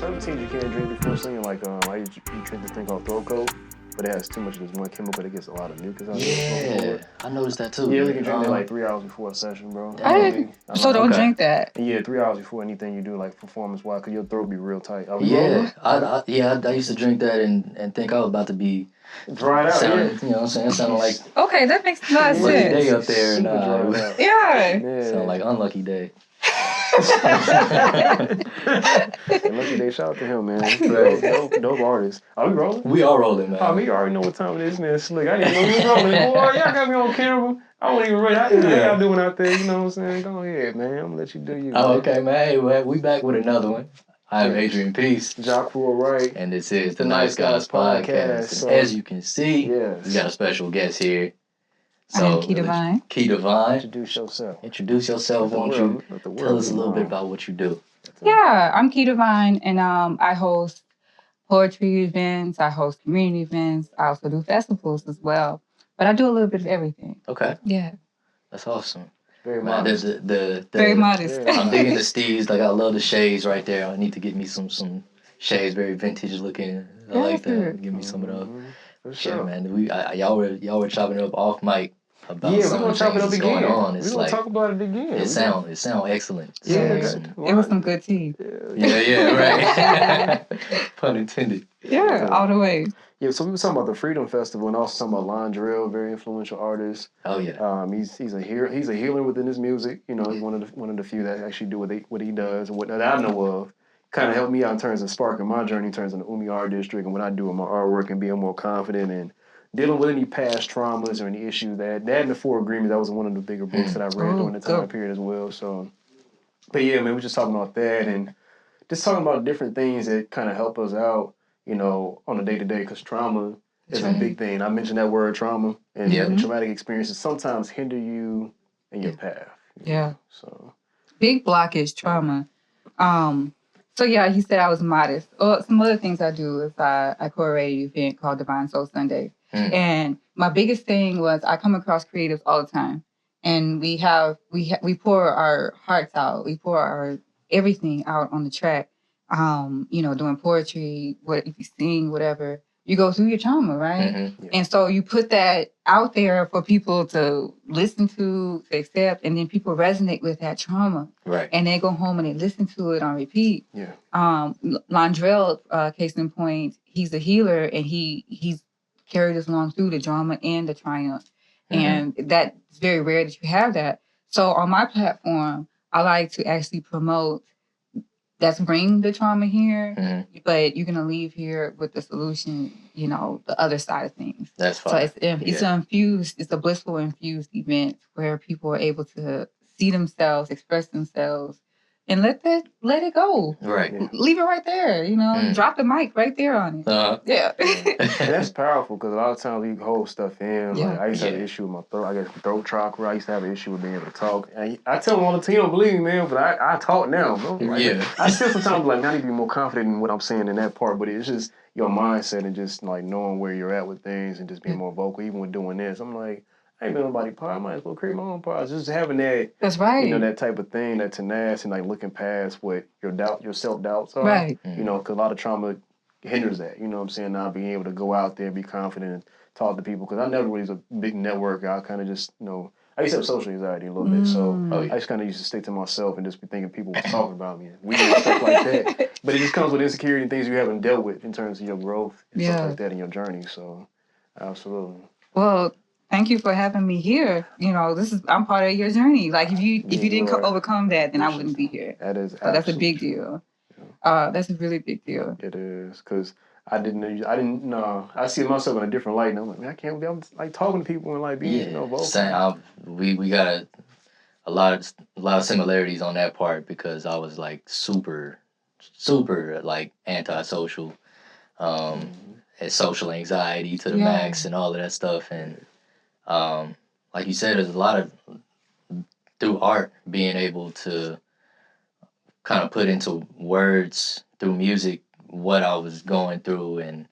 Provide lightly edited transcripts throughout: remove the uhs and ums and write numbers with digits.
certain teas you can't drink before singing. Like I used to drink this thing called throat coat, but it has too much of this one chemical that gets a lot of mucus out of Yeah, I noticed that too. Yeah, we can drink that like 3 hours before a session, bro. I didn't. So don't drink that. Yeah, 3 hours before anything you do, like performance-wise, because your throat be real tight. Yeah, I used to drink that and think I was about to be dried out. You know what I'm saying? Sounding like okay, that makes a lot of lucky sense. day up there. Yeah. Sound like unlucky day. Lucky day, shout out to him, man. Dope artist. Are we rolling? We are rolling, man. Oh, me already know what time it is, man. Slick. I didn't know you was rolling. Boy, y'all got me on camera. I wasn't even ready. How y'all doing out there? You know what I'm saying? Go ahead, man. I'm gonna let you do you. Oh, okay, man. Hey, we back with another one. I'm Adrian Peace. Jaco Wright. And this is the Nice Guys Podcast. So, as you can see, we got a special guest here. So, I'm Key Divine. Key Divine. Introduce yourself. Won't you tell us a little bit about what you do? Yeah, I'm Key Divine, and I host poetry events. I host community events. I also do festivals as well. But I do a little bit of everything. Okay. Yeah. That's awesome. Very modest. Very modest. I'm digging the steeds. Like I love the shades right there. I need to get me some shades, very vintage looking. I like that. Give me some of those. Sure, man. Y'all were chopping it up off mic about some of the things that's going on. It's we're gonna talk about it again. It sound excellent. It was some good tea. Yeah, right. Pun intended. Yeah, all the way. Yeah, so we were talking about the Freedom Festival and also talking about Londrell, very influential artist. Oh yeah. He's a healer within his music. You know, he's one of the few that actually do what he does and what that I know of. Kind of helped me out in terms of sparking my journey in terms of the Umi Art District and what I do in my artwork and being more confident and dealing with any past traumas or any issues that and the Four Agreements. That was one of the bigger books that I read during the time period as well. So, but yeah, man, we're just talking about that and just talking about different things that kind of help us out, you know, on a day-to-day, because trauma is a big thing. I mentioned that word trauma, and traumatic experiences sometimes hinder you in your path. So big block is trauma. So yeah, he said I was modest. Some other things I do is I curate an event called Divine Soul Sunday. And my biggest thing was I come across creatives all the time. And we pour our hearts out. We pour our everything out on the track. You know, doing poetry, if you sing, whatever, you go through your trauma, right? Mm-hmm. Yeah. And so you put that out there for people to listen to accept, and then people resonate with that trauma. Right. And they go home and they listen to it on repeat. Yeah. Londrell, case in point, he's a healer, and he's carried us along through the drama and the triumph. And that's very rare that you have that. So on my platform, I like to actually promote that's bring the trauma here, but you're going to leave here with the solution, you know, the other side of things. That's fine. So it's a blissful infused event where people are able to see themselves, express themselves, and let it go. Right. Leave it right there, you know, drop the mic right there on it. Yeah. And that's powerful because a lot of times we hold stuff in. Yeah. Like I used to have an issue with my throat. I guess throat chakra. I used to have an issue with being able to talk. And I tell them all the time, you don't believe me, man, but I talk now. Like, I still sometimes like I need to be more confident in what I'm saying in that part, but it's just your mindset and just like knowing where you're at with things and just being more vocal. Even with doing this, I'm like, I ain't been nobody pod. I might as well create my own pod. Just having that, that's right. You know, that type of thing, that tenacity, and like looking past what your self-doubts are. Right. You know, because a lot of trauma hinders that. You know what I'm saying? Not being able to go out there, be confident, and talk to people. Because I never really was a big networker. I kind of just, you know, I used to have social anxiety a little bit. So I just kind of used to stick to myself and just be thinking people were talking about me and weird stuff like that. But it just comes with insecurity and things you haven't dealt with in terms of your growth and stuff like that in your journey. So, absolutely. Well, thank you for having me here. You know, I'm part of your journey. Like if you didn't overcome that, then I wouldn't be here. That is so that's a big deal. That's a really big deal. It is, because I didn't know. I see myself in a different light, and I'm like, man, I can't be. I'm like talking to people and like being, you know, vocal. Same. We got a lot of similarities on that part because I was like super like antisocial, had social anxiety to the max and all of that stuff, and like you said, there's a lot of through art being able to kind of put into words through music what I was going through and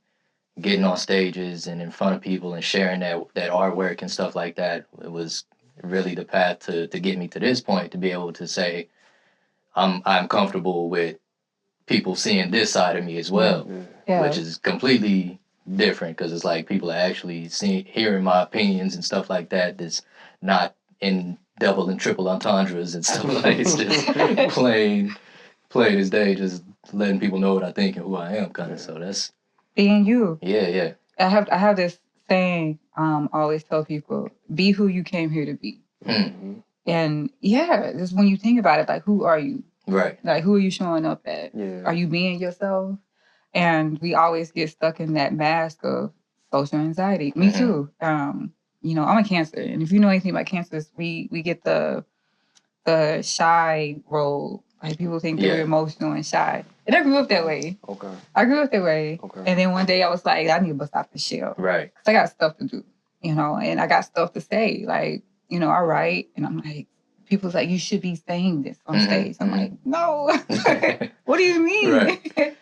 getting on stages and in front of people and sharing that artwork and stuff like that. It was really the path to get me to this point, to be able to say I'm comfortable with people seeing this side of me as well, Yeah. which is completely different because it's like people are actually hearing my opinions and stuff like that. That's not in double and triple entendres and stuff like it's just plain as day, just letting people know what I think and who I am, kind of. So that's being you. yeah. I have this saying. I always tell people, be who you came here to be. Mm. And yeah, just when you think about it, like, who are you? Right. Like, who are you showing up at? Yeah. Are you being yourself? And we always get stuck in that mask of social anxiety. Me too. You know, I'm a Cancer, and if you know anything about Cancers, we get the shy role. Like, people think that we're emotional and shy. And I grew up that way. Okay. I grew up that way. Okay. And then one day I was like, I need to bust out the shell. Right. 'Cause I got stuff to do, you know, and I got stuff to say. Like, you know, I write, and I'm like, people's like, you should be saying this on stage. I'm like, no. What do you mean? Right.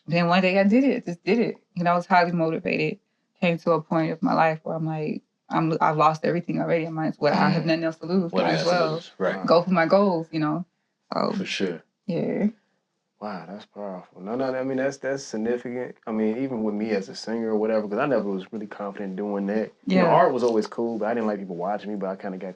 Then one day I did it. Just did it. You know, I was highly motivated. Came to a point of my life where I'm like, I've lost everything already. I might as well. I have nothing else to lose. Might as well go for my goals. You know. So, for sure. Yeah. Wow, that's powerful. No, I mean that's significant. I mean, even with me as a singer or whatever, because I never was really confident doing that. Yeah. You know, art was always cool, but I didn't like people watching me. But I kind of got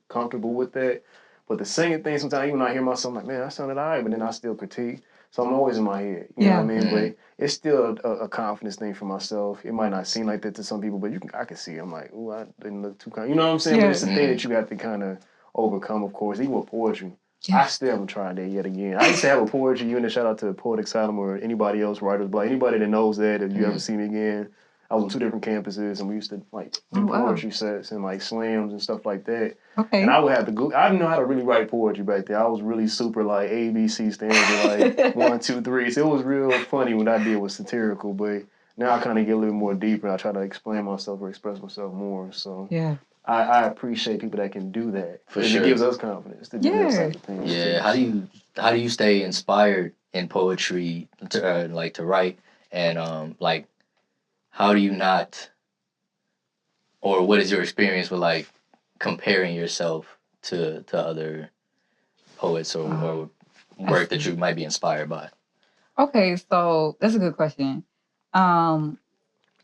comfortable with that. But the singing thing, sometimes even when I hear myself, I'm like, man, I sounded all right, but then I still critique. So I'm always in my head. You know what I mean? But it's still a confidence thing for myself. It might not seem like that to some people, but I can see it. I'm like, ooh, I didn't look too kind. You know what I'm saying? Yeah. But it's a thing that you have to kind of overcome, of course, even with poetry. I still haven't tried that yet again. I used to have a poetry unit. Shout out to Poetic Asylum or anybody else, writers, but anybody that knows that, if you ever see me again, I was on 2 different campuses, and we used to like do poetry sets and like slams and stuff like that. Okay. And I would have to go. I didn't know how to really write poetry back then. I was really super like ABC standard, like 1, 2, 3. So it was real funny when I did was satirical, but now I kind of get a little more deeper. I try to explain myself or express myself more. So yeah. I appreciate people that can do that. For sure. It gives us confidence to do those type of things. Yeah. How do you stay inspired in poetry to like to write, and like how do you not, or what is your experience with like comparing yourself to other poets or work that you might be inspired by? Okay, so that's a good question.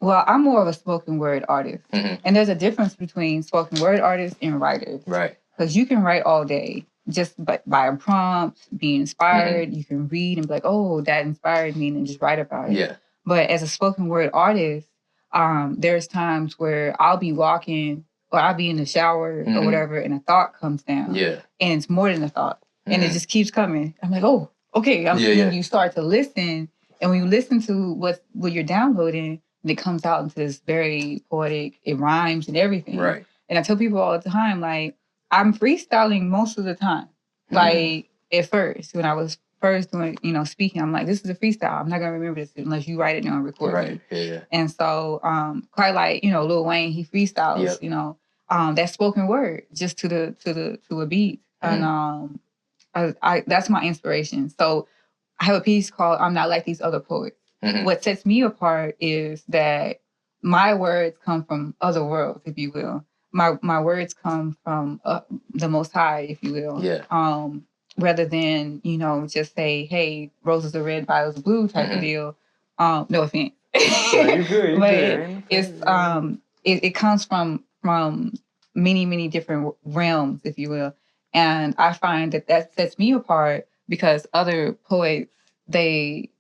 Well, I'm more of a spoken word artist. And there's a difference between spoken word artists and writers. Right. Because you can write all day just by a prompt, be inspired. You can read and be like, oh, that inspired me, and just write about it. Yeah. But as a spoken word artist, there's times where I'll be walking or I'll be in the shower or whatever, and a thought comes down. Yeah. And it's more than a thought. And it just keeps coming. I'm like, oh, okay. When you start to listen, and when you listen to what you're downloading, and it comes out into this very poetic, it rhymes and everything. Right. And I tell people all the time, like, I'm freestyling most of the time. Like, at first, when I was first doing, speaking, I'm like, this is a freestyle. I'm not going to remember this unless you write it down and record it. Right, yeah. And so, quite like, Lil Wayne, he freestyles, that spoken word just to a beat. And I that's my inspiration. So I have a piece called I'm Not Like These Other Poets. What sets me apart is that my words come from other worlds, if you will. My words come from the Most High, if you will. Yeah. Rather than, just say, hey, roses are red, violets are blue type of deal. No offense. Yeah, you good. But it's it comes from many, many different realms, if you will. And I find that sets me apart because other poets, they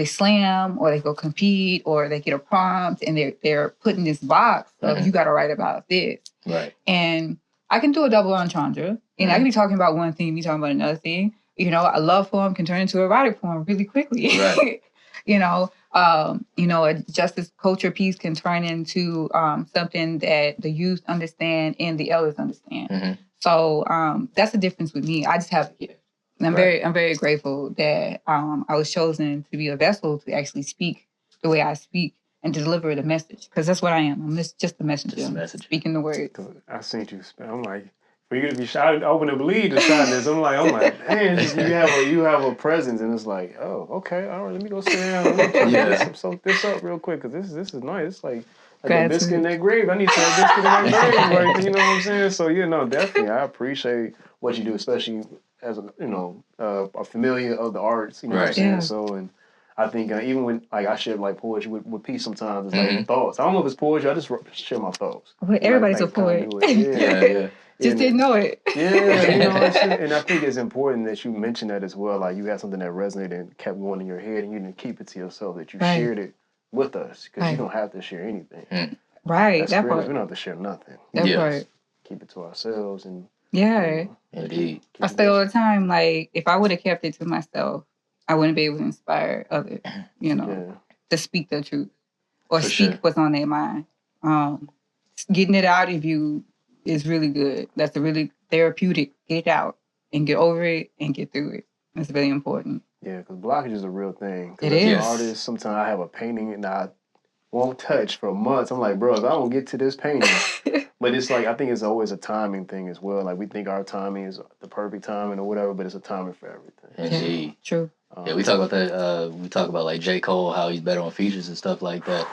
slam or they go compete or they get a prompt and they're put in this box of you got to write about this. Right. And I can do a double entendre, and I can be talking about one thing, be talking about another thing. A love poem can turn into a erotic poem really quickly. Right. A justice culture piece can turn into something that the youth understand and the elders understand. So that's the difference with me. I just have a gift. And I'm very grateful that I was chosen to be a vessel to actually speak the way I speak and to deliver the message. Because that's what I am. I'm just a messenger. Just a message. Speaking the word. I seen you. I'm like, for you to be shy, I wouldn't believe the shyness. I'm like, man, you have a presence, and it's like, oh, okay, all right, let me go sit down. Let me soak this up real quick, because this is nice. It's like a biscuit in that grave. I need some biscuit in that grave, right? You know what I'm saying? So, definitely, I appreciate what you do, especially as a familiar of the arts. You know what I'm Right. saying? Yeah. So and I think even when like I share like poetry with P sometimes it's like Mhm. thoughts. I don't know if it's poetry. I just share my thoughts. Well, And, everybody's a kinda poet. do it. Yeah, yeah. Just And didn't know it. yeah, you know, and I think it's important that you mention that as well. Like you had something that resonated and kept going in your head, and you didn't keep it to yourself. That you Right. shared it with us because you Right. don't have to share anything. Mm. Right. As That creators, part. we don't have to share nothing. That Yes. part. Keep it to ourselves and Yeah. Indeed. keep I it say all pushing. the time, like, if I would have kept it to myself, I wouldn't be able to inspire others, Yeah, to speak the truth or For speak sure. what's on their mind. Getting it out of you is really good. That's a really therapeutic. Get it out and get over it and get through it. That's really important. yeah, because blockage is a real thing. Because It as an is. artist, sometimes I have a painting and I won't touch for months. I'm like, bro, if I don't get to this painting, but it's like I think it's always a timing thing as well. Like we think our timing is the perfect timing or whatever, but it's a timing for everything. Indeed. True. Yeah, we talk about that. We talk about like J. Cole, how he's better on features and stuff like that.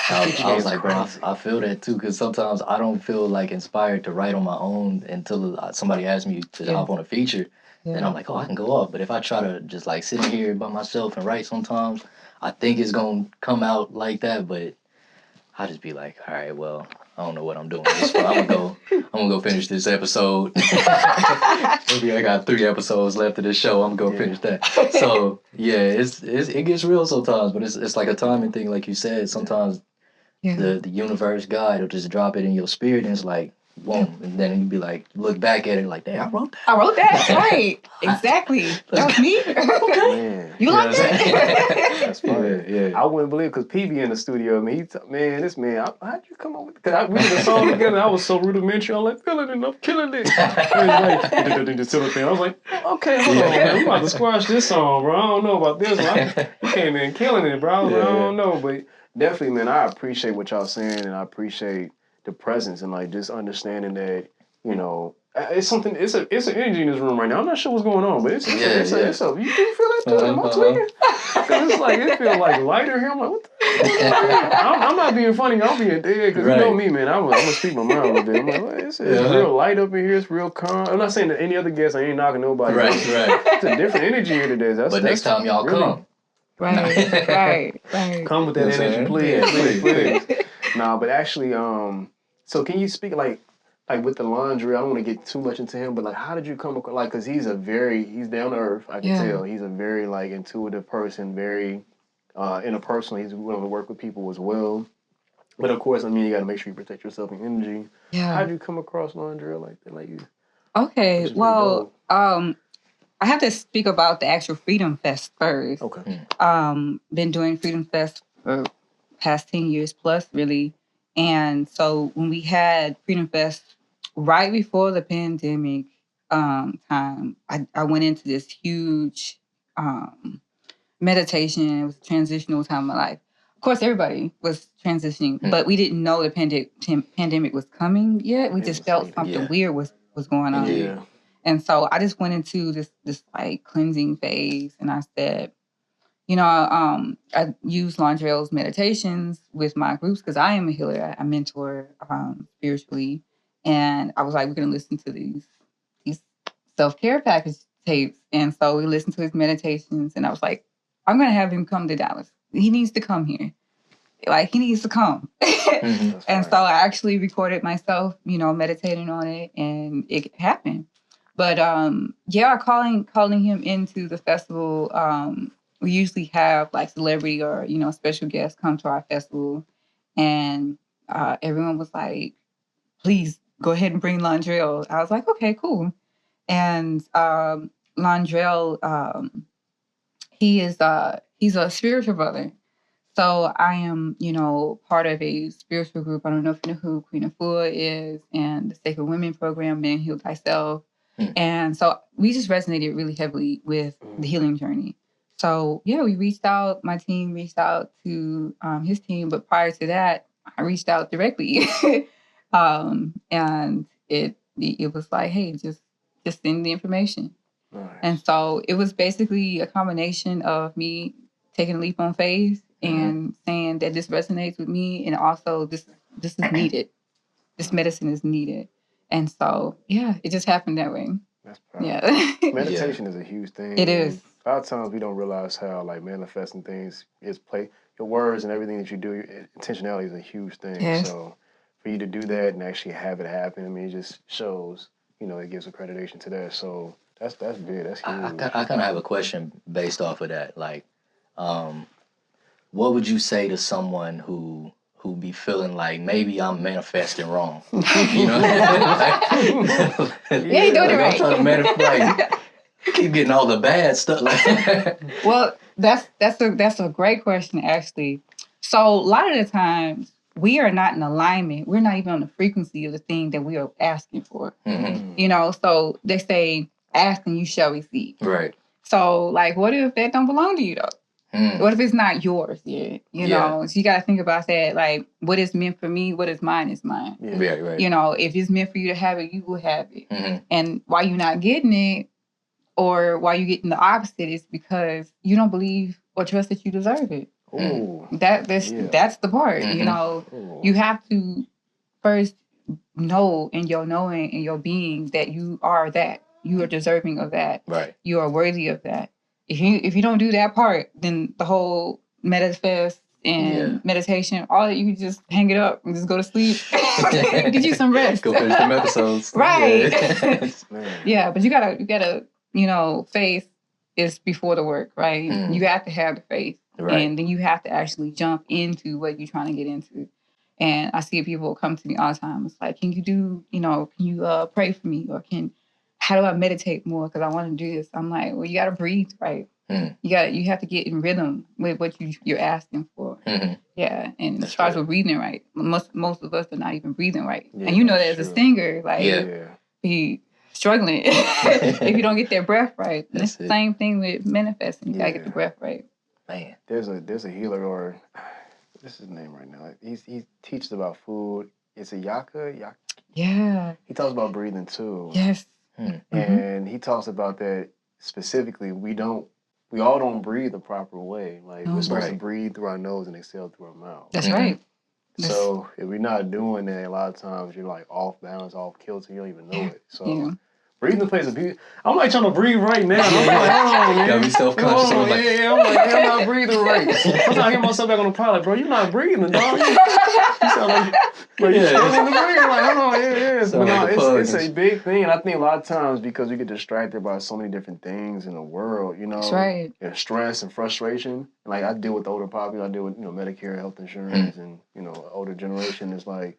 Feature I was game's like, bro, crazy. I feel that too, because sometimes I don't feel like inspired to write on my own until somebody asks me to Yeah. hop on a feature. Yeah. And I'm like, oh, I can go off. But if I try to just like sit in here by myself and write sometimes, I think it's going to come out like that. But I just be like, all right, well, I don't know what I'm doing. I'm gonna go finish this episode. Maybe I got 3 episodes left of this show. I'm gonna go finish that. So yeah, it gets real sometimes, but it's like a timing thing, like you said. Sometimes Yeah. the universe God will just drop it in your spirit, and it's like boom, and then you be like, look back at it like, damn, I wrote that. I wrote that. Right. Exactly. That was me. Man, You like that? that's fire. Yeah. I wouldn't believe because P be in the studio. Man, this man, how'd you come up with? Because we did a song together. I was so rudimentary. I'm like feeling it, I'm killing it. And he's like, the silly thing. I was like, okay, hold on, man. We about to squash this song, bro. I don't know about this one. You came in killing it, bro. I was like, I don't know, but definitely, man, I appreciate what y'all saying, and I appreciate the presence and like just understanding that, you know. It's something. It's an energy in this room right now. I'm not sure what's going on, but it's a. You do feel that too? Am I tweaking? Because it's like it feels like lighter here. I'm like, what the hell? I'm not being funny. I'm being dead because you know me, man. I'm gonna speak my mind a little bit. I'm like, well, it's real light up in here. It's real calm. I'm not saying that any other guest. I ain't knocking nobody. Right. It's a different energy here today. But next time y'all really, come. Right. Come with that energy, please. Nah, but actually, so can you speak like with the laundry? I don't want to get too much into him, but like, how did you come across? Like, cause he's down to earth. I can tell he's a very like intuitive person, very interpersonal. He's willing to work with people as well. But of course, I mean, you got to make sure you protect yourself and energy. Yeah. How did you come across laundry like that? Like you? Okay. Well, I have to speak about the actual Freedom Fest first. Okay. Been doing Freedom Fest for past 10 years plus, really. And so when we had Freedom Fest right before the pandemic time, I went into this huge meditation. It was a transitional time of my life. Of course, everybody was transitioning, but we didn't know the pandemic was coming yet. We just felt something weird was going on. Yeah. And so I just went into this like cleansing phase, and I said, I use Londrell's meditations with my groups because I am a healer. I mentor spiritually, and I was like, we're gonna listen to these self-care package tapes, and so we listened to his meditations, and I was like, I'm gonna have him come to Dallas. He needs to come here. Like he needs to come. And so I actually recorded myself, meditating on it, and it happened. But calling him into the festival. We usually have like celebrity or special guests come to our festival, and everyone was like, "Please go ahead and bring Londrell." I was like, "Okay, cool." And Londrell, he's a spiritual brother. So I am, part of a spiritual group. I don't know if you know who Queen Afua is, and the Sacred Women program, Man Heal Thyself. And so we just resonated really heavily with the healing journey. So yeah, my team reached out to his team, but prior to that, I reached out directly. And it was like, hey, just send the information. Nice. And so it was basically a combination of me taking a leap on faith and saying that this resonates with me, and also this is needed. This medicine is needed. And so, yeah, it just happened that way. That's powerful. Yeah. Meditation is a huge thing. It is. A lot of times we don't realize how like manifesting things is your words and everything that you do. Intentionality is a huge thing. Yes. So for you to do that and actually have it happen, I mean, it just shows, it gives accreditation to that. So that's big. That's huge. I kind of have a question based off of that. Like, what would you say to someone who be feeling like maybe I'm manifesting wrong? You know, You ain't doing it right. I'm trying to manifest. You keep getting all the bad stuff. Well, that's a great question, actually. So a lot of the times we are not in alignment. We're not even on the frequency of the thing that we are asking for. Mm-hmm. So they say, ask and you shall receive. Right. So, like, what if that don't belong to you, though? What if it's not yours yet? You know, so you got to think about that. Like, what is meant for me, what is mine is mine. Yeah, right. If it's meant for you to have it, you will have it. Mm-hmm. And why you're not getting it, or why you're getting the opposite, is because you don't believe or trust that you deserve it. Ooh. That's the part. Mm-hmm. You have to first know in your knowing, in your being, that you are that. You are deserving of that. Right. You are worthy of that. If you don't do that part, then the whole manifest and meditation, all that, you can just hang it up and just go to sleep. Get you some rest. Go finish some episodes. Right. Yeah. Yeah, but you gotta, faith is before the work, right? You have to have the faith. Right. And then you have to actually jump into what you're trying to get into. And I see people come to me all the time. It's like, can you pray for me? Or how do I meditate more? Because I want to do this. I'm like, well, you got to breathe, right? You have to get in rhythm with what you're asking for. Yeah, and it starts with breathing right. Most of us are not even breathing right. And you know that as a singer, like, be struggling if you don't get that breath right. And it's the same thing with manifesting. You got to get the breath right. Man. There's a healer, or this is his name right now. He teaches about food. It's a Yaka. Yeah. He talks about breathing too. Yes. And he talks about that specifically. We all don't breathe the proper way. Like, we're supposed to breathe through our nose and exhale through our mouth. That's right. So if we're not doing that, a lot of times you're like off balance, off kilter. You don't even know it. So breathing plays a beauty. I'm like trying to breathe right now. I'm like, hold on, man. Gotta be self-conscious. I'm like, I'm not breathing right. Sometimes I hear myself back on the pilot, bro. You're not breathing, dog. You sound like you're struggling to breathe. Like, hold on, But no, it's a big thing. And I think a lot of times because we get distracted by so many different things in the world, That's right. And stress and frustration. Like, I deal with the older population. I deal with, Medicare, health insurance, and, older generation. It's like,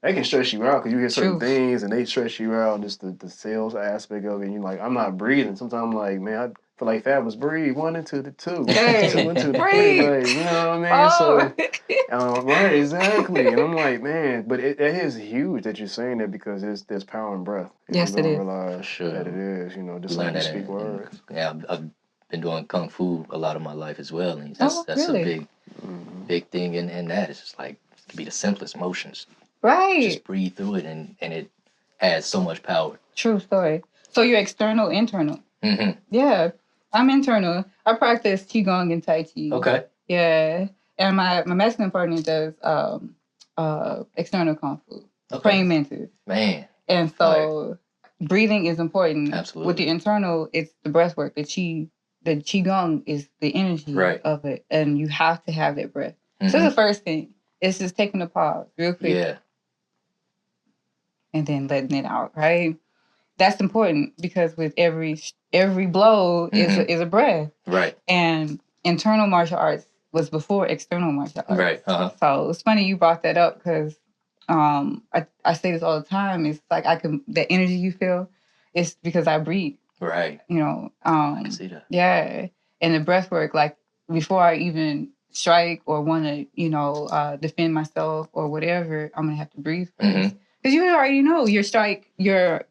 they can stress you out because you hear certain things and they stress you out. Just the sales aspect of it. And you're like, I'm not breathing. Sometimes I'm like, man, I feel like Fab was breathe 1 into the 2, 2 into the 3. Like, you know what I mean? So, right, exactly. And I'm like, man, but it is huge that you're saying that because there's power in breath. Yes, it is. Realize that it is. Just like you speak words. Yeah, I've been doing kung fu a lot of my life as well, and that's really? a big thing in that. It's just like it can be the simplest motions. Right. Just breathe through it, and it adds so much power. True story. So you're external, internal. Yeah, I'm internal. I practice Qigong and Tai Chi. Okay. Yeah, and my Mexican partner does external Kung Fu. Praying mantis. Man. And so breathing is important. Absolutely. With the internal, it's the breath work. The Qigong is the energy of it, and you have to have that breath. So that's the first thing. It's just taking a pause real quick. Yeah. And then letting it out, right? That's important because with every blow is a breath. Right. And internal martial arts was before external martial arts. Right. So it's funny you brought that up because I say this all the time. It's like the energy you feel, it's because I breathe. Right. I can see that. Yeah. And the breath work, like before I even strike or want to, defend myself or whatever, I'm gonna have to breathe first. Because you already know your strike, you're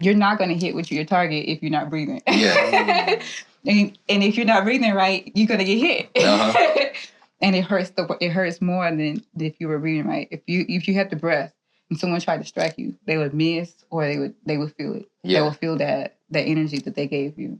not gonna hit with your target if you're not breathing. Yeah. and if you're not breathing right, you're gonna get hit. And it hurts more than if you were breathing right. If you had the breath and someone tried to strike you, they would miss or they would feel it. Yeah. They would feel that energy that they gave you.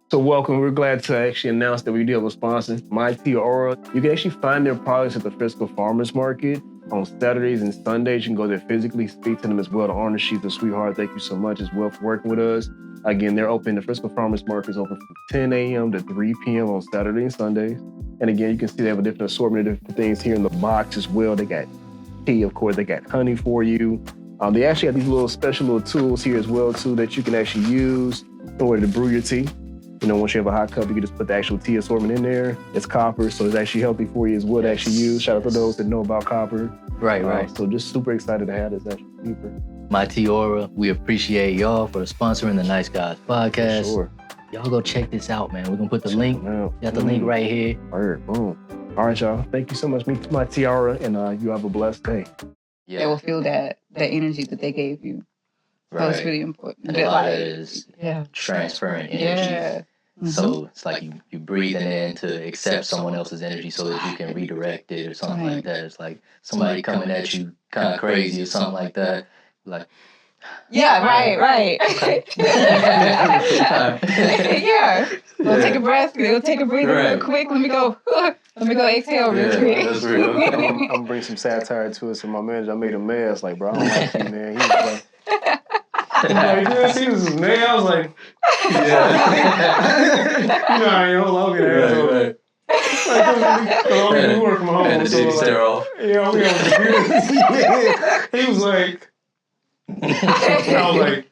So welcome. We're glad to actually announce that we do have a sponsor, My Tea Aura. You can actually find their products at the physical farmers market. on Saturdays and Sundays. You can go there physically, speak to them as well. The owner, she's a sweetheart. Thank you so much as well for working with us. Again, they're open. The Frisco Farmers Market is open from 10 a.m. to 3 p.m. on Saturday and Sundays. And again, you can see they have a different assortment of different things here in the box as well. They got tea, of course. They got honey for you. They actually have these little special little tools here as well, too, that you can actually use in order to brew your tea. You know, once you have a hot cup, you can just put the actual tea assortment in there. It's copper, so it's actually healthy for you as well to actually use. Shout out to those that know about copper. Right. So just super excited to have this actually cheaper. My Tiora, we appreciate y'all for sponsoring the Nice Guys podcast. Sure. Y'all go check this out, man. We're going to put the link. Got the link right here. Word, boom. All right, y'all. Thank you so much. Meet my Tiara, and you have a blessed day. They will feel that energy that they gave you. Right. So it's really important. And a lot of it is transferring energy. Yeah. Mm-hmm. So it's like you breathing in to accept someone else's energy so that you can redirect it or something like that. It's like somebody coming at you kind of crazy or something like that. Like, yeah, right. Okay. Yeah. We'll take a breath. We'll take a breather real quick. Let me go exhale real quick. That's real. I'm gonna bring some satire to it. So my manager, I made him mad. I was like, bro, I don't like you, man. He was like, he was his man. I was like, yeah. You know, I ain't hold on, get an asshole. Right. Like, we work from home. And the baby stare off. Yeah, we on the He was like, I was like,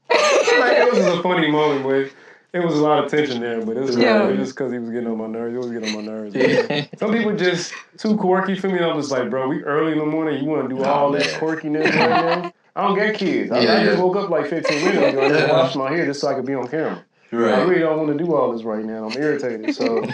it was just a funny moment, but it was a lot of tension there. But it was just because he was getting on my nerves. It was getting on my nerves. Some people just too quirky for me. And I'm just like, bro, we early in the morning. You want to do all this quirkiness right now? I don't get kids. I just woke up like 15 minutes ago. I just washed my hair just so I could be on camera. Right. I really don't want to do all this right now. I'm irritated. So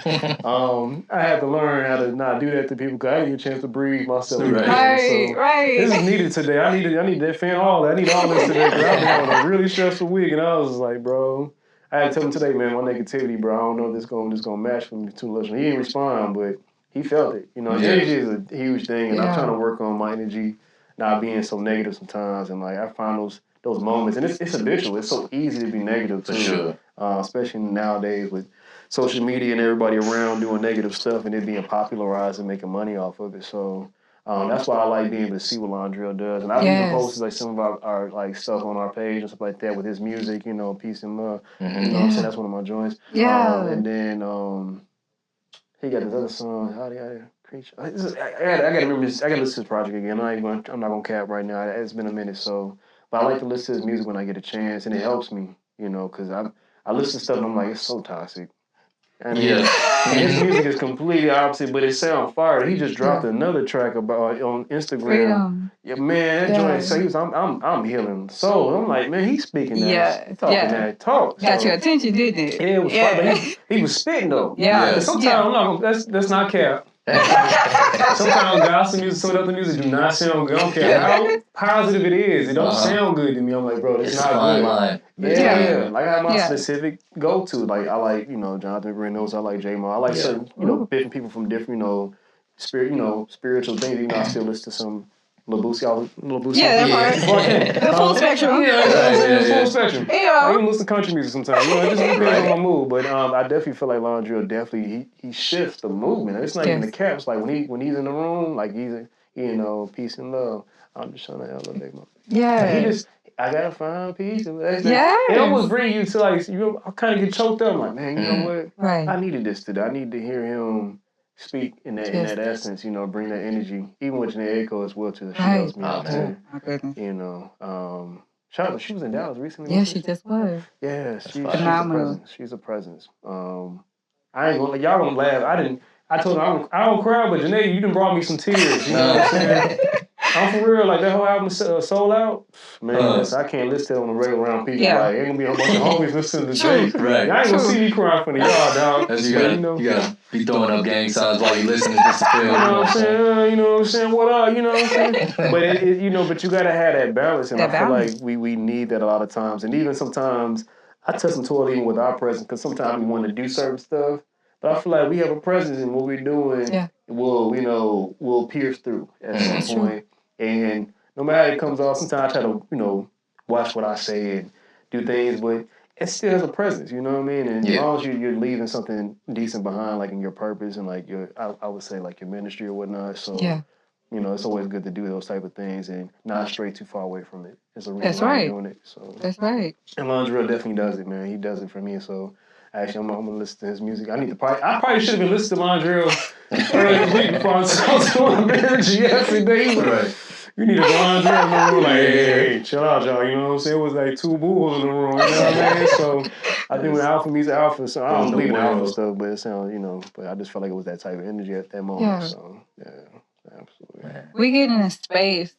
I had to learn how to not do that to people because I didn't get a chance to breathe myself. Right. This is needed today. I need that fan all that. I need all this today because I've been having a really stressful week. And I was like, bro, I had to tell him today, man, my negativity, bro, I don't know if this going to match for me too much. He didn't respond, but he felt it. You know, energy is a huge thing. And I'm trying to work on my energy not being so negative sometimes. And like I find those moments, and it's habitual. It's so easy to be negative too. For sure. Especially nowadays with social media and everybody around doing negative stuff and it being popularized and making money off of it. So that's why I like being able to see what Landrell does. And I've even posted like some of our like stuff on our page and stuff like that with his music, you know, peace and love. Mm-hmm. You know what I'm saying? That's one of my joints. Yeah. And then he got this other song, How Do Creature. I gotta remember this. I gotta listen to his project again. I'm not gonna cap right now. It's been a minute, so but I like to listen to his music when I get a chance, and it helps me, you know, because I listen to stuff and I'm like, it's so toxic. And his music is completely opposite, but it sounds fire. He just dropped another track about on Instagram. Freedom. Yeah, man, that joint says I'm healing soul. I'm like, man, he's speaking that, talking that talk. Got your attention, didn't it? Yeah, it was fire, but he was spitting though. Yeah. Sometimes I'm not gonna, that's not cap. Sometimes gospel music, some of the other music do not sound good. I don't care how positive it is. It don't sound good to me. I'm like, bro, it's not good. Line. Yeah. Like I have my specific go-to. Like I like, you know, Jonathan Reynolds. I like J-Mo. I like certain, you know, different people from different, you know, spiritual things. Even though I still listen to some Labusi. Yeah, that part. The full spectrum. Full spectrum. I even listen to country music sometimes. You know, it just depends on my mood. But I definitely feel like Landrell definitely he shifts the movement. It's not even the caps. Like when he's in the room, like he's peace and love. I'm just trying to elevate my. Yeah. I gotta find peace. It almost brings you to like I kind of get choked up. I'm like, man, you know what? Right. I needed this today. I need to hear him speak in that essence, you know, bring that energy, even with the echo as well too. She helps me out too. My goodness. You know, she was in Dallas recently. Yeah, she just was. Yeah, she's a presence. I ain't gonna y'all gonna laugh. I told her I don't cry, but Janae, you done brought me some tears. You know what I'm saying? I'm for real. Like that whole album, Sold Out. Man, I can't listen to it on the regular round people. Like ain't gonna be a bunch of homies listening to Jay. Right. Y'all ain't gonna see me crying for the y'all, dog. You gotta be throwing up gang signs while you listening just to feel. You know what I'm saying? You know what I'm saying? What up? You know what I'm saying? But but you gotta have that balance, and I feel like we need that a lot of times, and even sometimes I touch some toilet even with our presence, because sometimes we want to do certain stuff. But I feel like we have a presence in what we're doing. We'll pierce through at some point. And no matter how it comes off, sometimes I try to, watch what I say and do things, but it still has a presence, you know what I mean? And as long as you're leaving something decent behind, like in your purpose and like I would say like your ministry or whatnot. So, you know, it's always good to do those type of things and not stray too far away from it. It's a reason That's why right. you're doing it. So That's right. and Londrell definitely does it, man. He does it for me. So actually, I'm gonna listen to his music. I probably should have been listening to Londrell earlier this week before I talked to him yesterday. Right. You need to go on in the room, like, hey, chill out, y'all. You know what I'm saying? It was like 2 bulls in the room. You know what I mean? So I think when alpha meets alpha, so I don't believe in alpha stuff, but it sounds, you know, but I just felt like it was that type of energy at that moment. Yeah. So yeah, absolutely. We get in a space,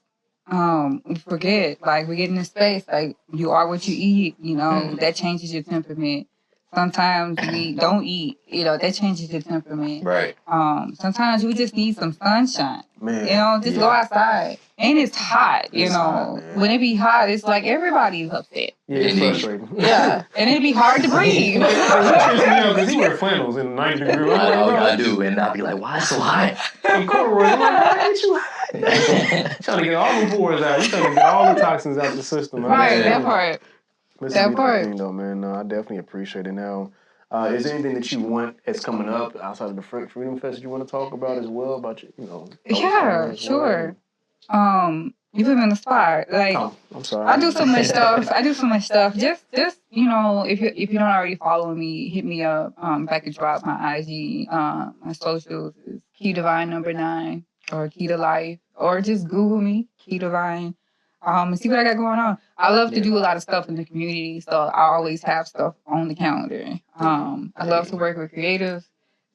we forget, like we get in a space, like you are what you eat, you know, that changes your temperament. Sometimes we don't eat, you know, that changes your temperament. Right. Sometimes we just need some sunshine. Man, you know, just go outside. And it's hot, you It's know. hot, man. When it be hot, it's like everybody's upset. Yeah, it's frustrating. Yeah. And it'd be hard to breathe. Because he wear flannels in 90 degrees. I do, and I'll be like, why it's so hot? And corduroys, I'm like, why ain't you hot? Trying to get all the pores out. You trying to get all the toxins out the system. Right, that part. That's That a part. thing, though, man. No, I definitely appreciate it. Now, is there anything that you want that's coming up outside of the Freedom Fest that you want to talk about as well? About your, you know? Yeah, sure. You put me on the spot. Like, Oh, I'm sorry. I do so much stuff. Just you know, if you don't already follow me, hit me up. If I could drop my IG, my socials is Key Divine #9 or Key to Life, or just Google me, Key Divine, and see what I got going on. I love to do a lot of stuff in the community, so I always have stuff on the calendar. I love to work with creatives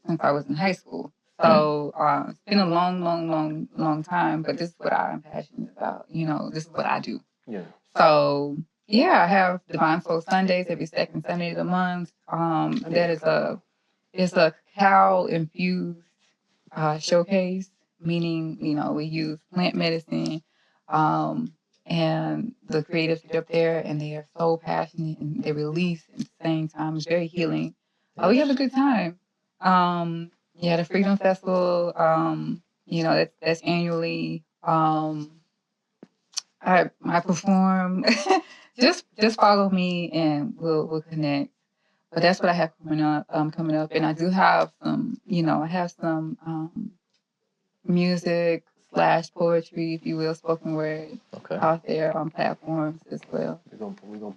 since I was in high school. So it's been a long time, but this is what I'm passionate about. You know, this is what I do. Yeah. So yeah, I have Divine Soul Sundays every second Sunday of the month. That is it's a cacao infused showcase, meaning you know we use plant medicine, and the creatives get up there and they are so passionate and they release at the same time. It's very healing. We have a good time. Yeah, the Freedom Festival. You know that's annually. I perform. just follow me and we'll connect. But that's what I have coming up, and I do have some. You know, I have some music / poetry, if you will, spoken word out there on platforms as well. We're gonna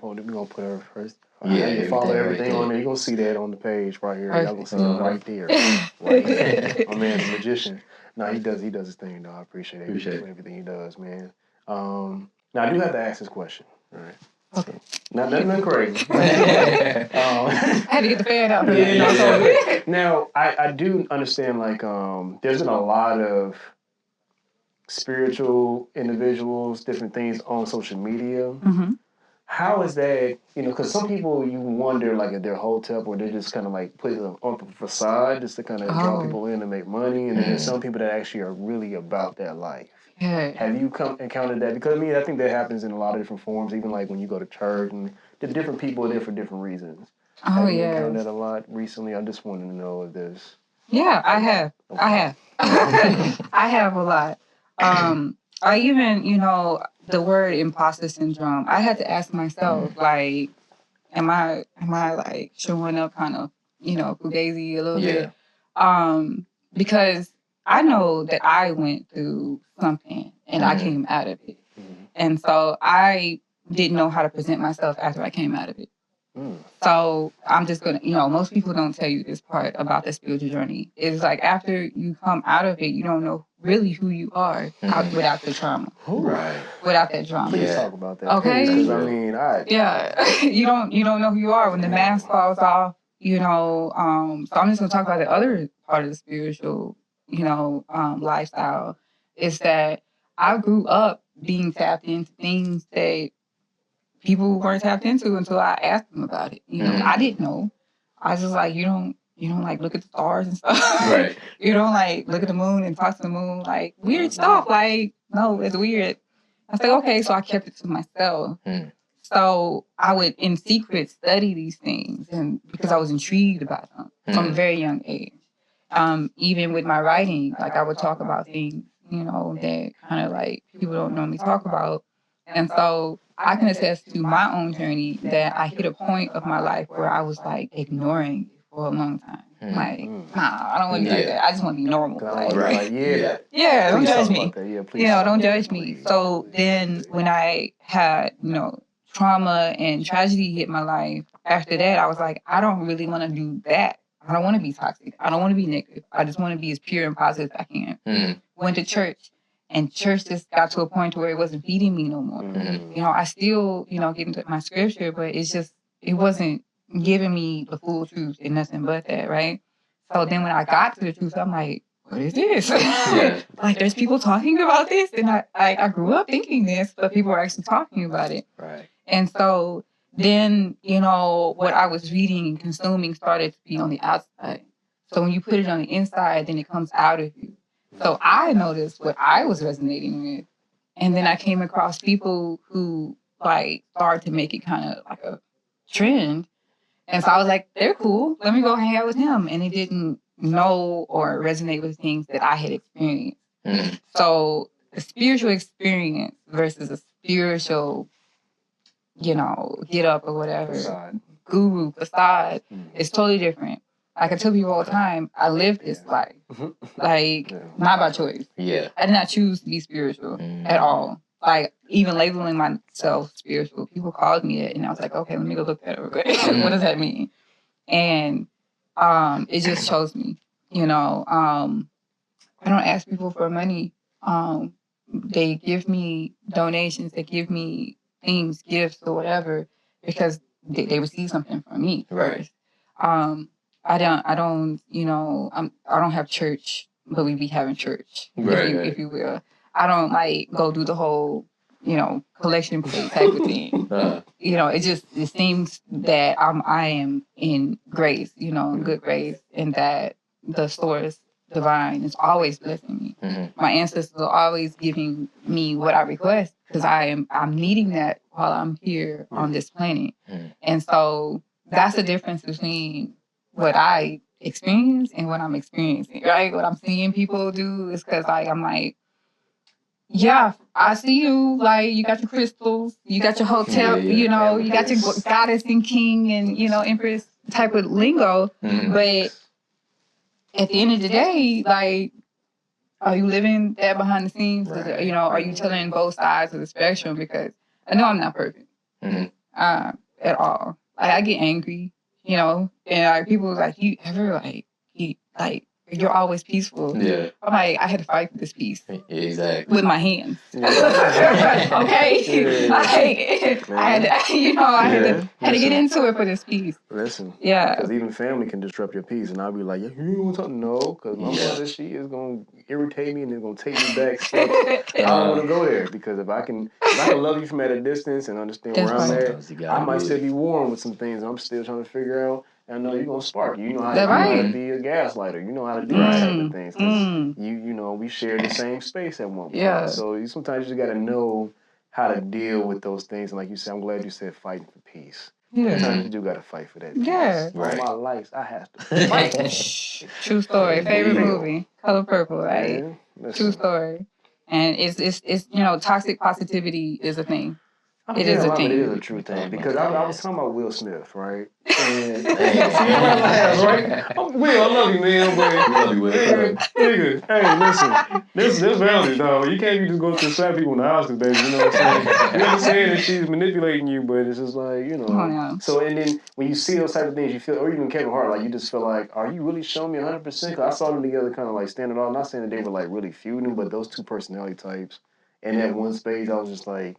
put her first. Yeah, You follow everything right on there. You're gonna see that on the page right here. Y'all gonna see it right there. Right there. My man's a magician. No, he does his thing though. I appreciate everything he does, man. Now I do have to ask this question. All right. Okay. Not nothing crazy. I had to get the fan out. Now I do understand like there's been a lot of spiritual individuals, different things on social media. Mm-hmm. How is that, you know, because some people you wonder like if they're hotep or they're just kind of like put it on the facade just to kind of draw people in and make money. And then there's some people that actually are really about that life. Yeah. Have you encountered that? Because I mean, I think that happens in a lot of different forms, even like when you go to church and the different people are there for different reasons. Have you encountered that a lot recently? I just wanted to know if there's... Yeah, I have. Okay. I have a lot. I even, you know, the word imposter syndrome, I had to ask myself, like, am I like showing up kind of, you know, fugazi a little bit? Because I know that I went through something and I came out of it. And so I didn't know how to present myself after I came out of it. So I'm just going to, you know, most people don't tell you this part about the spiritual journey. It's like after you come out of it, you don't know really who you are without the trauma. Right. Without that drama. Please talk about that. Okay. Because I mean, you don't know who you are when the mask falls off, you know. So I'm just going to talk about the other part of the spiritual, you know, lifestyle. Is that I grew up being tapped into things that people weren't tapped into until I asked them about it. You know, I didn't know. I was just like, you don't like look at the stars and stuff. Right. You don't like look at the moon and talk to the moon, like weird stuff. Like, no, it's weird. I was like, okay, so I kept it to myself. So I would in secret study these things and because I was intrigued about them from a very young age. Even with my writing, like I would talk about things, you know, that kind of like people don't normally talk about. And so I can attest to my own journey that I hit a point of my life where I was like ignoring it for a long time. Like, nah, I don't want to be like that. I just want to be normal. Yeah, don't judge me. Yeah, please. Don't judge me. So then when I had, trauma and tragedy hit my life, after that, I was like, I don't really want to do that. I don't want to be toxic. I don't want to be negative. I just want to be as pure and positive as I can. Went to church, and church just got to a point where it wasn't feeding me no more. I still, get into my scripture, but it wasn't giving me the full truth and nothing but that, right? So then when I got to the truth, I'm like, what is this? Like, there's people talking about this, and I grew up thinking this, but people are actually talking about it. Right. And so then, what I was reading and consuming started to be on the outside. So when you put it on the inside, then it comes out of you. So I noticed what I was resonating with. And then I came across people who, started to make it kind of like a trend. And so I was like, they're cool. Let me go hang out with him. And it didn't know or resonate with things that I had experienced. So a spiritual experience versus a spiritual, get up or whatever, guru, facade, is totally different. Like I tell people all the time, I live this life. Not by choice. Yeah. I did not choose to be spiritual at all. Like, even labeling myself spiritual, people called me it, and I was like, okay, let me go look at it real quick. What does that mean? And it just shows me, I don't ask people for money. They give me donations, they give me things, gifts or whatever, because they receive something from me first. I don't, I don't have church, but we be having church, if you will. I don't go do the whole, collection plate type of thing. It seems that I am in grace, good grace, and that the source divine is always blessing me. My ancestors are always giving me what I request, because I'm needing that while I'm here on this planet. And so that's the difference between what I experience and what I'm experiencing, right? What I'm seeing people do is because I'm like, yeah, I see you. Like, you got your crystals, you got your hotel, you got your goddess and king and, empress type of lingo. But at the end of the day, are you living that behind the scenes? Are you telling both sides of the spectrum? Because I know I'm not perfect at all. I get angry, and people like, you ever you're always peaceful. Yeah. I'm like, I had to fight for this peace. Exactly. With my hands. Okay? I had to get into it for this peace. Listen. Yeah. Because even family can disrupt your peace. And I'll be like, yeah, you want something? No. Because my mother, she is going to irritate me and it's going to take me back steps. I don't want to go there. Because if I can love you from at a distance and understand where I'm at, I might still be warm with some things I'm still trying to figure out. And I know you're going to spark. You know how to be a gaslighter. You know how to do these type of things. Because we share the same space at one point. Yeah. So sometimes you just got to know how to deal with those things. And like you said, I'm glad you said fighting for peace. Yeah. Sometimes you do got to fight for that peace. Yeah. All my life, I have to fight. True story. Favorite movie, Color Purple, right? Yeah. True story. And it's toxic positivity is a thing. It is a thing. It is a true thing. Because I was talking about Will Smith, right? And right? Will, I love you, man. But love you, Will. Nigga, hey, listen. This boundaries, dog. You can't just go to slap people in the houses, baby. You know what I'm saying? You understand that she's manipulating you, but it's just like, So, and then when you see those type of things, you feel, or even Kevin Hart, you just feel like, are you really showing me 100%? Because I saw them together kind of standing off. Not saying that they were really feuding, but those two personality types. In that one space, I was just like,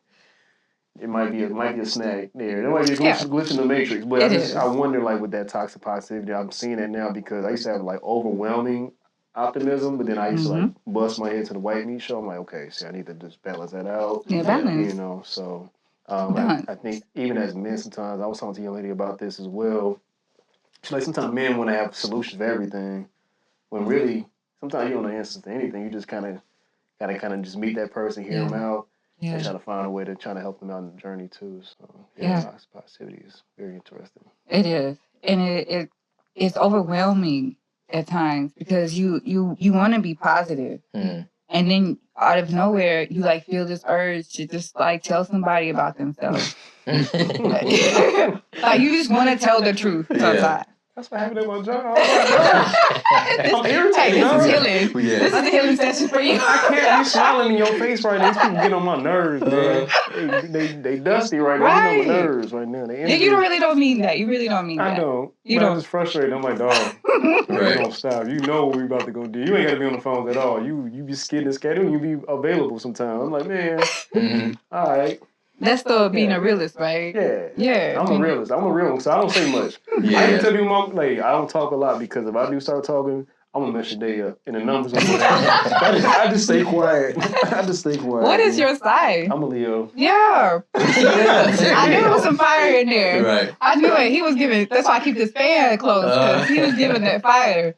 it might be a snag there. There might be a glitch in the matrix, but I wonder with that toxic positivity. I'm seeing it now because I used to have overwhelming optimism, but then I used to bust my head to the white meat show. I'm like, okay, see, I need to just balance that out. Yeah, balance. So I think even as men, sometimes I was talking to a young lady about this as well. She's like, sometimes men want to have solutions for everything, when really sometimes you don't know answers to anything. You just kind of just meet that person, hear them out. Yeah. And try to find a way to try to help them out in the journey too. So positivity is very interesting. It is, and it's overwhelming at times because you want to be positive, and then out of nowhere you feel this urge to just tell somebody about themselves. You just want to tell the truth sometimes. That's what happened at my job. I'm irritated. This is dog. healing. Yeah. This is a healing session for you. I can't be smiling in your face right now. These people get on my nerves, man. They dusty right now. They get on my Right. nerves right now. They Yeah, you really don't mean that. You really don't mean that. I don't. You But I'm don't. just frustrated. I'm like, dog, you don't stop. You know what we about to go do. You ain't got to be on the phone at all. You be skidding and scatting. You be available sometimes. I'm like, man, all right. That's still being a realist, right? Yeah. Yeah. I'm a realist, so I don't say much. I can tell people, like, I don't talk a lot because if I do start talking, I'm going to mess your day up. And the numbers going to go down. I just stay quiet. What is your sign? I'm a Leo. Yeah. I knew there was some fire in there. Right. I knew it. He was giving, that's why I keep this fan closed, because he was giving that fire.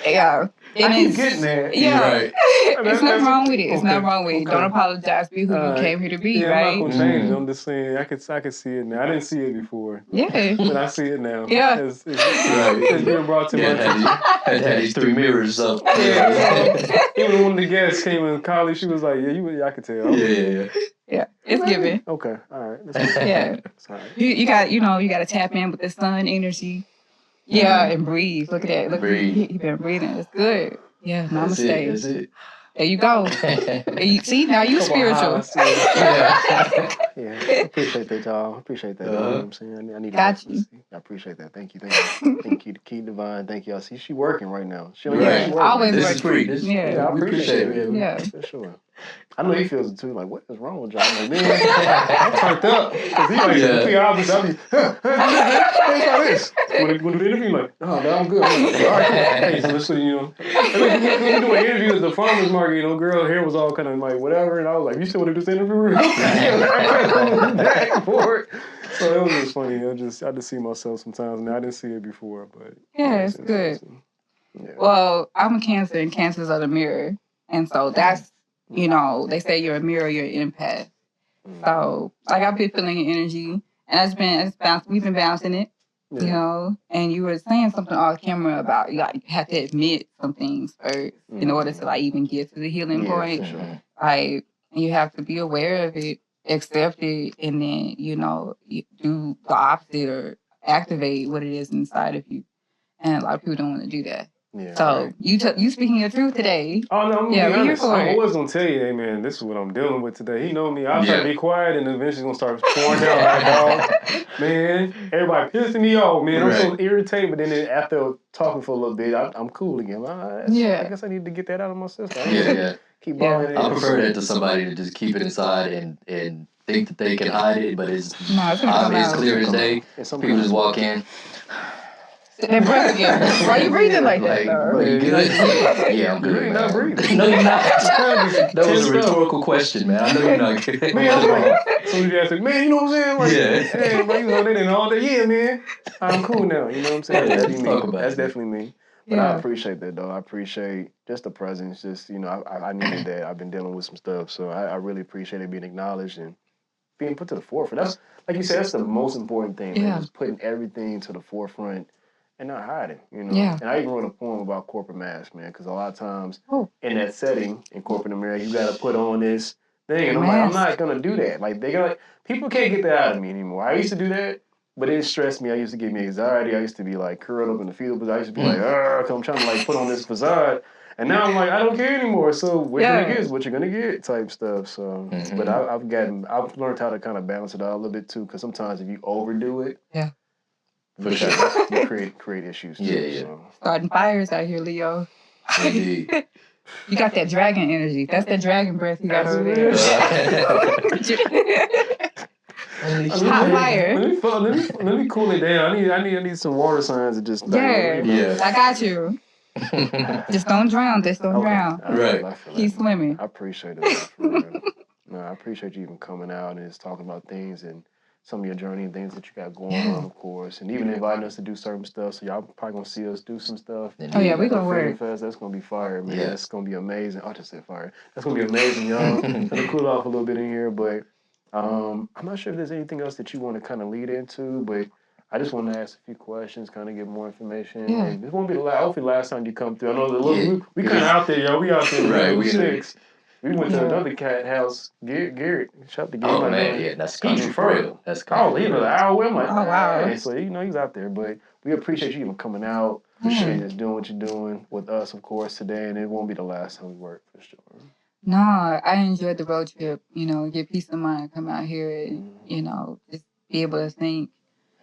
Yeah. And I keep getting that. Yeah. Right. It's nothing wrong with it. It's Okay, not wrong with it. okay. Don't apologize. Be who you came here to be, Yeah, right? I'm not gonna change it. I'm just saying I can see it now. I didn't see it before, Yeah. but I see it now. Yeah. It's being brought to my attention. Had these 3 mirrors up. Yeah. Even when the guests came in college, she was like, "Yeah, I could tell." Yeah. It's giving. Okay, all right. That's good. Yeah. That's all right. You got, you got to tap in with the sun energy. Yeah, and breathe. Look at that. Look, Breathe. He been breathing. It's good. Yeah, That's namaste. it. There you go. See, now you spiritual. Yeah, I appreciate that, y'all. I appreciate that. You know what I'm saying? I need Got you. I appreciate that. Thank you. Thank you, Key Divine. Thank y'all. See, she working right now. She Right. working. Always This working. is free. This, Yeah. I we appreciate it. Yeah. For sure. I know he feels it too. Like, what is wrong with y'all? I'm like, man, I'm turned up. Because he like, complete opposite. I'll be, hey, this. When we do the interview, like, oh, no, I'm good. I'm like, all right, hey, so let's see, when we do an interview at the farmer's market, girl hair was all kind of like, whatever. And I was like, you still want to do this interview? I couldn't go back for it. So it was just funny. I just see myself sometimes. And I didn't see it before, but. Yeah, it's good. Yeah. Well, I'm a Cancer, and Cancers are the mirror. And so that's, they say you're a mirror, you're an empath. So, like, I've been feeling your energy, and we've been bouncing it, and you were saying something off camera about, you have to admit some things first in order to, like, even get to the healing point. Sure. Like, you have to be aware of it, accept it, and then, you do the opposite or activate what it is inside of you. And a lot of people don't want to do that. Yeah, so right. you speaking your truth today. Oh no, I'm gonna be we're here honest. for I'm it. always gonna tell you, hey man, this is what I'm dealing with today. He know me. I'll try to be quiet, and eventually gonna start pouring down like dog. Man, everybody pissing me off, man. I'm so irritated. But then after talking for a little bit, I'm cool again. I guess I need to get that out of my system. Keep balling. I prefer that to somebody to just keep it inside and think that they can hide it, but it's obvious, clear as day. People just walk in. That breath again. Why are you breathing like that, though? Bro, you good? Yeah, I'm good. You're not breathing. No, you're not. That was a rhetorical question, man. I know you're not good. Man, I'm like, so you ask me, man, you know what I'm saying? Like, Yeah. Hey, bro, you know that and all that. Yeah, man. I'm cool now. You know what I'm saying? Yeah, That's talk me. about That's it. definitely me. But I appreciate that, though. I appreciate just the presence. Just, I needed that. I've been dealing with some stuff. So I really appreciate it being acknowledged and being put to the forefront. That's, like you said, that's the most important thing, man. Just putting everything to the forefront. And not hiding, Yeah. And I even wrote a poem about corporate masks, man, because a lot of times in that setting, in corporate America, you got to put on this thing. And I'm like, I'm not going to do that. Like, people can't get that out of me anymore. I used to do that, but it stressed me. I used to give me anxiety. I used to be, like, curled up in the fetal position. I used to be like, because I'm trying to, like, put on this facade. And now I'm like, I don't care anymore. So what you're going to get is what you're going to get type stuff. So, but I've learned how to kind of balance it out a little bit, too, because sometimes if you overdo it, for sure, you create issues too. Yeah. So. Starting fires out here, Leo. Indeed. You got that dragon energy. That's that dragon breath you got over there. Hot fire. Let me cool it down. I need some water signs to just. I got you. Just don't drown. Just don't drown. Right. Keep swimming. I appreciate it. For real. No, I appreciate you even coming out and just talking about things and some of your journey and things that you got going on, of course, and even inviting us to do certain stuff. So y'all probably gonna see us do some stuff. Oh yeah, we gonna work. Fest, that's gonna be fire, man. That's gonna be amazing. I just said fire. That's gonna be amazing, y'all. Gonna cool off a little bit in here, but I'm not sure if there's anything else that you want to kind of lead into, but I just want to ask a few questions, kind of get more information. Yeah. And this won't be the last time you come through. I know we kind of out there, y'all. We out there, right? We six. We went to another cat house, Garrett. Shout out to Garrett. Oh man, that's country for real. That's country. The hour away. I'm like, oh wow. So he's out there, but we appreciate you even coming out Yeah. and just doing what you're doing with us, of course, today. And it won't be the last time we work for sure. No, I enjoyed the road trip. Get peace of mind, come out here and, just be able to think.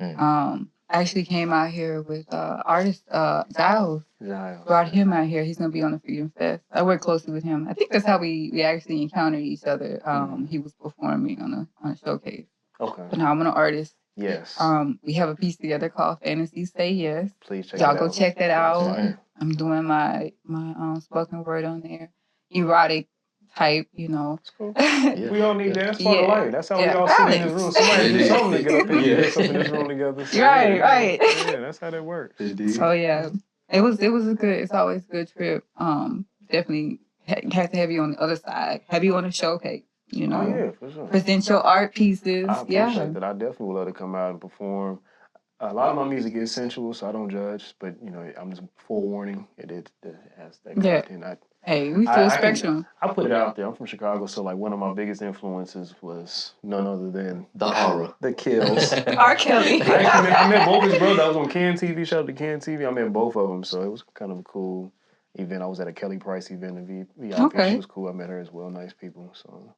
I actually came out here with artist Giles. Brought him out here. He's gonna be on the Freedom Fest. I work closely with him. I think that's how we actually encountered each other. He was performing on a showcase. Okay. Phenomenal artist. Yes. We have a piece together called Fantasy Say Yes. Please check Y'all it go out. check that out. Right. I'm doing my spoken word on there. Erotic type, That's cool. We all need that. That's part of life. That's how we all sit in this room. Balance. Somebody do something to get up and get something in this room together. So, Right. Yeah, that's how that works. So yeah, it was a good. It's always a good trip. Definitely has to have you on the other side. Have you on a showcase. Oh yeah, for sure. Present your art pieces. I appreciate that. I definitely would love to come out and perform. A lot of my music is sensual, so I don't judge. But I'm just forewarning. It has that content. Hey, we full spectrum. I put it out there. I'm from Chicago, so like one of my biggest influences was none other than the horror, the Kills. R. Kelly. I met both his brothers. I was on Can TV. Shout out to Can TV. I met both of them, so it was kind of a cool event. I was at a Kelly Price event in VIP. Okay. She was cool. I met her as well. Nice people. So.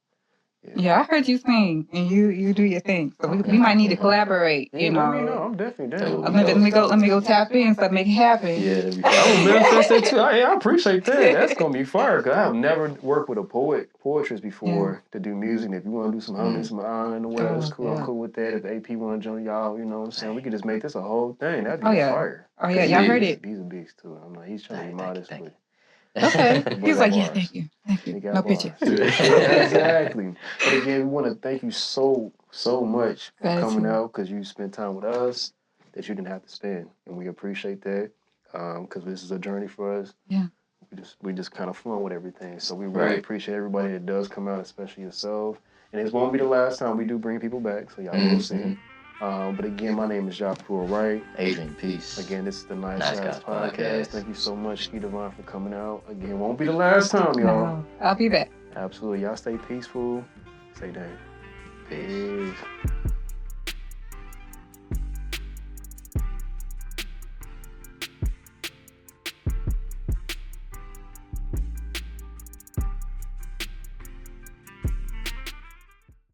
Yeah, I heard you sing and you do your thing. So we might need to collaborate. Let me know. I'm definitely down. Let me go tap in so make it happen. Yeah, I will manifest that too. I appreciate that. That's gonna be fire. Cause I have never worked with a poetress before to do music. And if you want to do some humming, some and whatever, it's cool. I'm cool with that. If AP want to join y'all, you know what I'm saying, we could just make this a whole thing. That'd be fire. Oh yeah, y'all heard it. He's a beast too. I'm like, he's trying to be modest, but. Okay. He's like, yeah, thank you. No picture. Exactly. But again, we want to thank you so much for coming out because you spent time with us that you didn't have to spend, and we appreciate that because this is a journey for us. Yeah. We just kind of flowing with everything, so we really appreciate everybody that does come out, especially yourself. And this won't be the last time we do bring people back, so y'all will see. But again, my name is Joshua Wright. Adrian, peace. Again, this is the Nice Guys Podcast. Thank you so much, Ski Divine, for coming out. Again, won't be the last time, y'all. No, I'll be back. Absolutely. Y'all stay peaceful. Stay down. Peace.